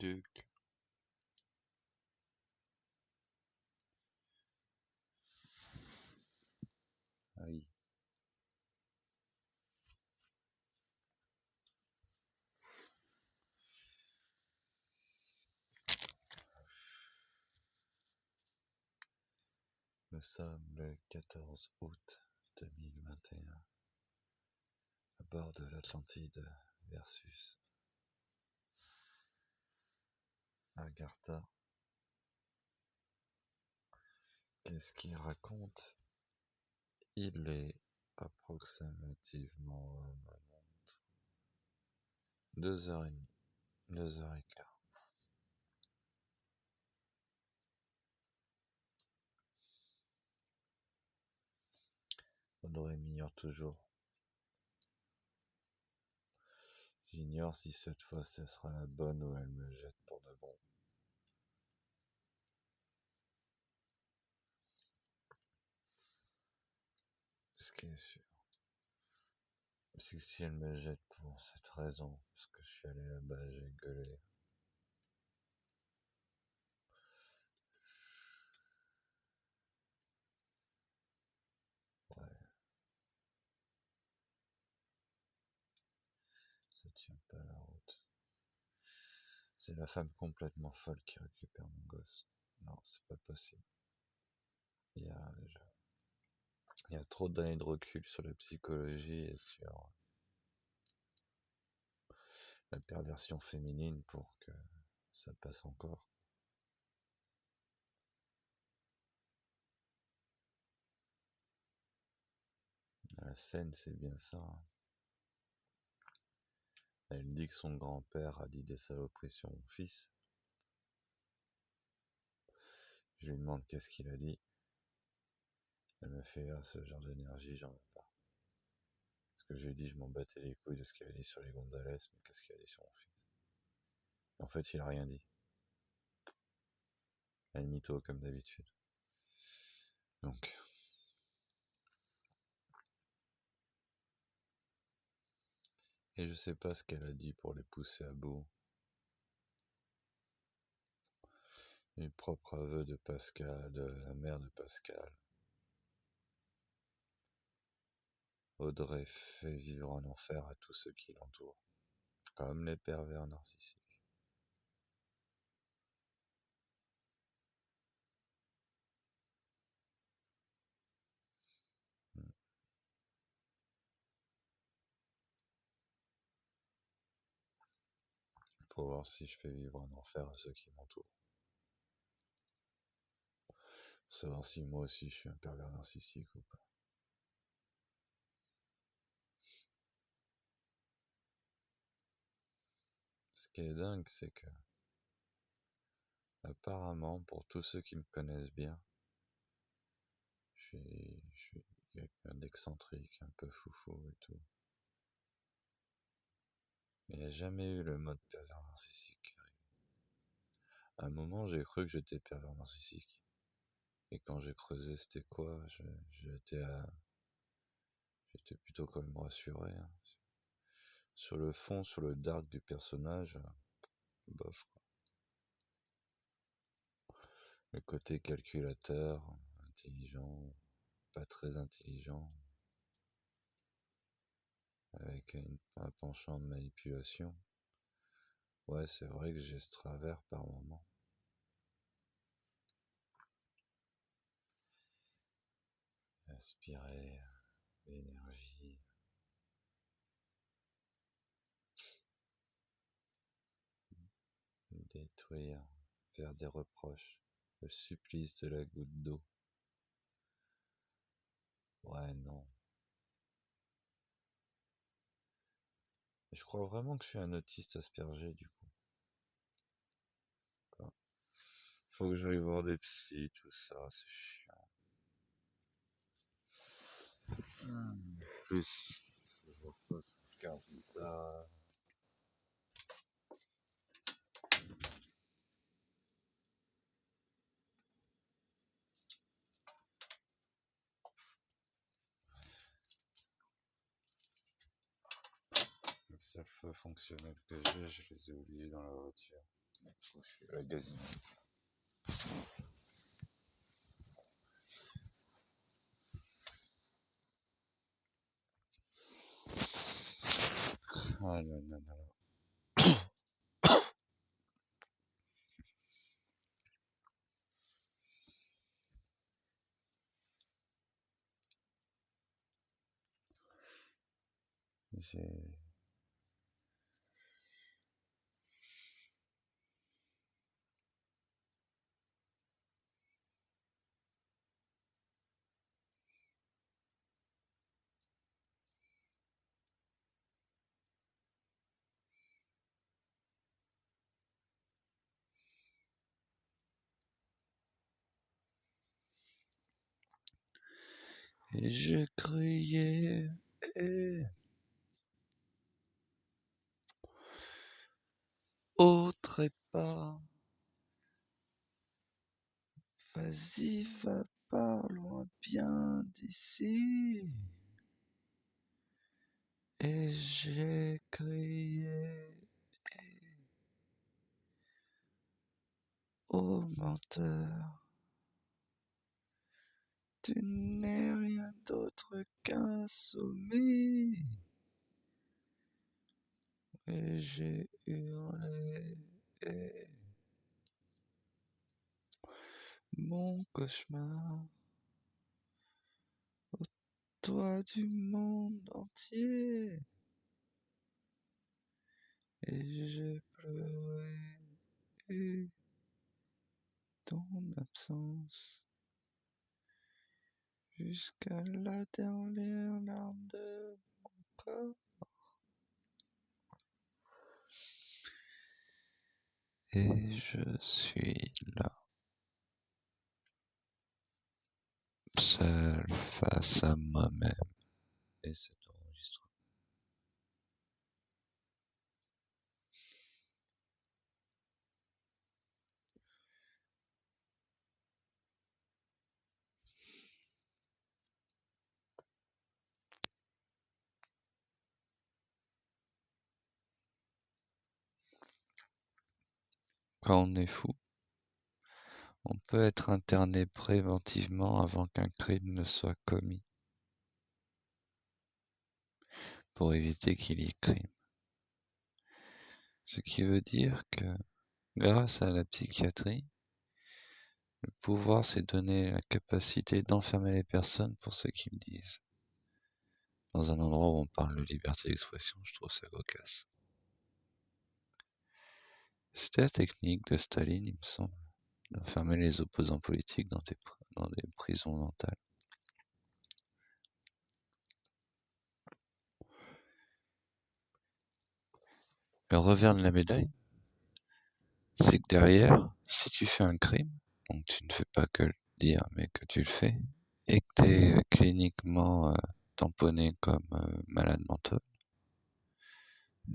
Duc. Aïe. Nous sommes le 14 août 2021 à bord de l'Atlantide versus Agartha. Qu'est-ce qu'il raconte? Il est approximativement 2h30, 2h15. Audrey m'ignore toujours. J'ignore si cette fois ce sera la bonne ou elle me jette pour de bon. Ce qui est sûr, c'est que si elle me jette pour cette raison, parce que je suis allé là-bas, j'ai gueulé. Ouais, ça tient pas la route. C'est la femme complètement folle qui récupère mon gosse. Non, c'est pas possible. Il y a, il y a trop d'années de recul sur la psychologie et sur la perversion féminine pour que ça passe encore. La scène, c'est bien ça, hein. Elle dit que son grand-père a dit des saloperies sur mon fils. Je lui demande qu'est-ce qu'il a dit. Elle me fait ah, ce genre d'énergie, j'en veux pas. Parce que je lui ai dit, je m'en battais les couilles de ce qu'il a dit sur les Gonzalez, mais qu'est-ce qu'il a dit sur mon fils? En fait, il a rien dit. Elle mytho comme d'habitude. Donc, et je sais pas ce qu'elle a dit pour les pousser à bout. Les propres aveux de Pascal, de la mère de Pascal. Audrey fait vivre un enfer à tous ceux qui l'entourent, comme les pervers narcissiques. Faut voir si je fais vivre un enfer à ceux qui m'entourent. Faut savoir si moi aussi je suis un pervers narcissique ou pas. Ce qui est dingue, c'est que, apparemment, pour tous ceux qui me connaissent bien, je suis quelqu'un d'excentrique, un peu foufou et tout. Mais il n'y a jamais eu le mode pervers narcissique qui arrive. À un moment, j'ai cru que j'étais pervers narcissique. Et quand j'ai creusé c'était quoi, j'étais plutôt quand même rassuré, hein. Sur le fond, sur le dark du personnage, bof, quoi. Le côté calculateur, intelligent, pas très intelligent, avec un penchant de manipulation. Ouais, c'est vrai que j'ai ce travers par moment. Aspirer l'énergie, détruire, faire des reproches, le supplice de la goutte d'eau. Ouais, non. Je crois vraiment que je suis un autiste Asperger, du coup. Quoi. Faut que j'aille voir des psys, tout ça, c'est chiant. Plus, je repasse mon carte vitale. Le seul feu fonctionnel que j'ai, je les ai oubliés dans la voiture. Je suis la gazine. Ah là là là. Et je criais. Au trépas, vas-y, va pas loin bien d'ici. Et j'ai crié, ô menteur, tu n'es rien d'autre qu'un soumis. Et j'ai hurlé, mon cauchemar, au toit du monde entier. Et j'ai pleuré ton absence jusqu'à la dernière larme de mon corps. Et je suis là, seul face à moi-même. Et cet enregistrement. Quand on est fou, on peut être interné préventivement avant qu'un crime ne soit commis, pour éviter qu'il y ait crime. Ce qui veut dire que, grâce à la psychiatrie, le pouvoir s'est donné la capacité d'enfermer les personnes pour ce qu'ils disent. Dans un endroit où on parle de liberté d'expression, je trouve ça cocasse. C'était la technique de Staline, il me semble, d'enfermer les opposants politiques dans des prisons mentales. Le revers de la médaille, c'est que derrière, si tu fais un crime, donc tu ne fais pas que le dire, mais que tu le fais, et que tu es cliniquement tamponné comme malade mental,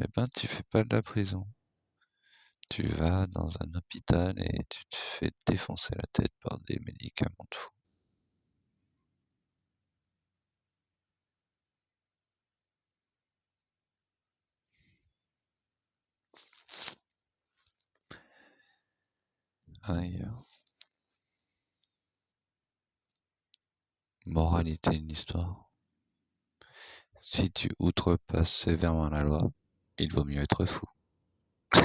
eh ben tu fais pas de la prison. Tu vas dans un hôpital et tu te fais défoncer la tête par des médicaments de fou. Ailleurs. Moralité d'une histoire. Si tu outrepasses sévèrement la loi, il vaut mieux être fou. De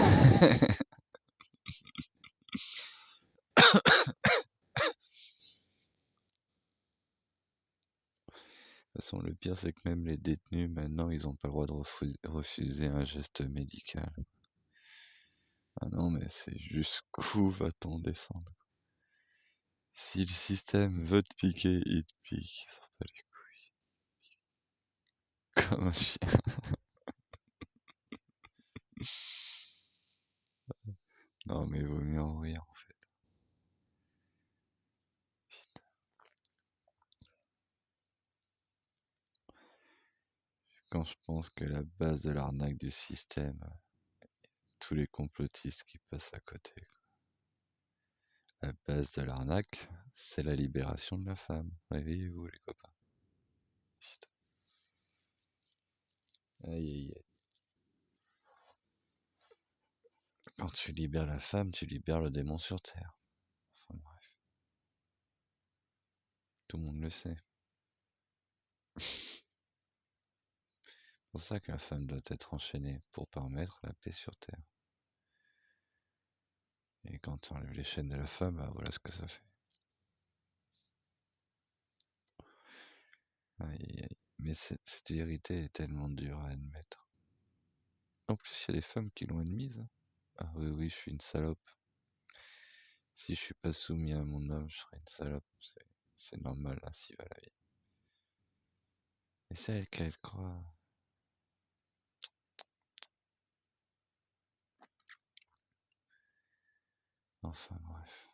toute façon, le pire, c'est que même les détenus, maintenant, ils n'ont pas le droit de refuser un geste médical. Ah non, mais c'est jusqu'où va-t-on descendre? Si le système veut te piquer, il te pique. Il s'en bat les couilles. Comme un chien. Non, mais il vaut mieux en rire, en fait. Putain. Quand je pense que la base de l'arnaque du système, tous les complotistes qui passent à côté. La base de l'arnaque, c'est la libération de la femme. Réveillez-vous, les copains. Putain. Aïe aïe aïe. Quand tu libères la femme, tu libères le démon sur Terre. Enfin bref, tout le monde le sait. C'est pour ça que la femme doit être enchaînée, pour permettre la paix sur Terre. Et quand tu enlèves les chaînes de la femme, bah voilà ce que ça fait. Aïe, aïe. Mais cette vérité est tellement dure à admettre. En plus, il y a des femmes qui l'ont admise, hein. Ah oui, oui, je suis une salope. Si je suis pas soumis à mon homme, je serai une salope. C'est normal, ainsi va la vie. Et c'est elle qu'elle croit. Enfin bref.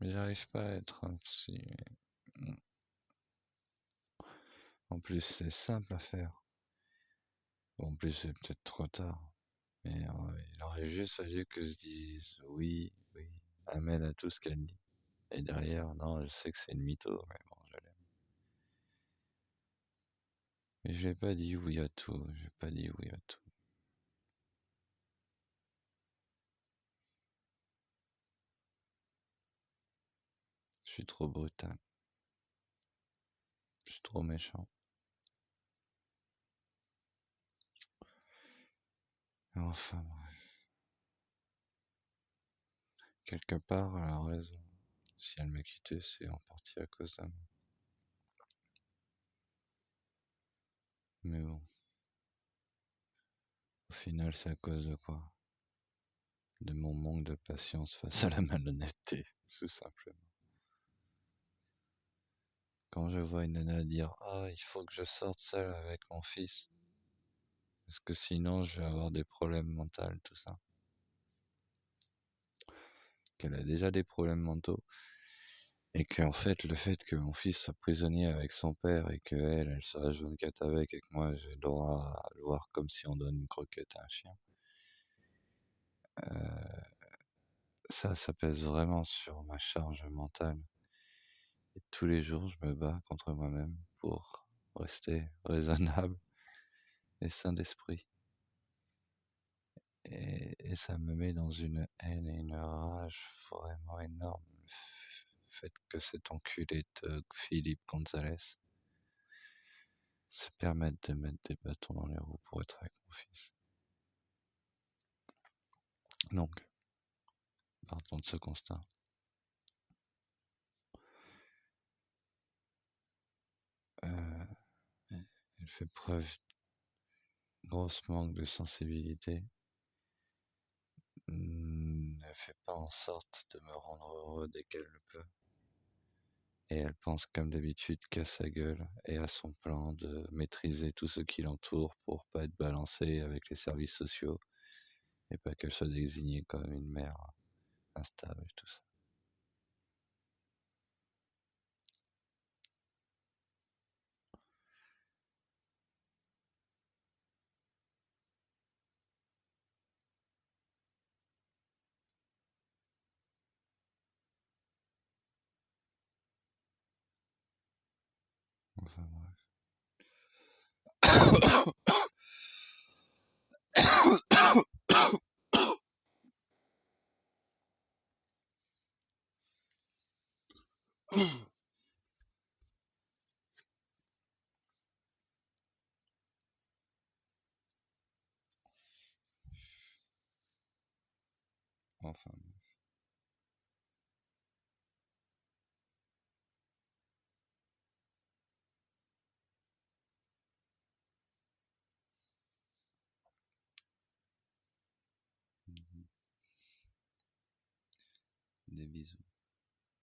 Mais j'arrive pas à être un psy. En plus, c'est simple à faire. Bon, en plus, c'est peut-être trop tard. Mais il aurait juste fallu que je dise oui, oui, amen à tout ce qu'elle dit. Et derrière, non, je sais que c'est une mytho, mais bon, je l'aime. Mais je n'ai pas dit oui à tout, j'ai pas dit oui à tout. Je suis trop brutal, je suis trop méchant. Enfin bref, quelque part, elle a raison. Si elle m'a quitté, c'est en partie à cause de moi. Mais bon, au final, c'est à cause de quoi? De mon manque de patience face à la malhonnêteté, tout simplement. Quand je vois une nana dire «Ah, il faut que je sorte seule avec mon fils, parce que sinon je vais avoir des problèmes mentaux», tout ça. Qu'elle a déjà des problèmes mentaux, et qu'en fait, le fait que mon fils soit prisonnier avec son père et qu'elle se H24 avec et que moi j'ai le droit à le voir comme si on donne une croquette à un chien, ça pèse vraiment sur ma charge mentale. Et tous les jours, je me bats contre moi-même pour rester raisonnable et sain d'esprit. Et ça me met dans une haine et une rage vraiment énorme. Le fait que cet enculé de Philippe Gonzalez se permette de mettre des bâtons dans les roues pour être avec mon fils. Donc, partons de ce constat. Elle fait preuve de grosse manque de sensibilité. Ne fait pas en sorte de me rendre heureux dès qu'elle le peut. Et elle pense comme d'habitude qu'à sa gueule et à son plan de maîtriser tout ce qui l'entoure pour pas être balancée avec les services sociaux et pas qu'elle soit désignée comme une mère instable et tout ça. Enfin bref. Enfin bref. Des bisous.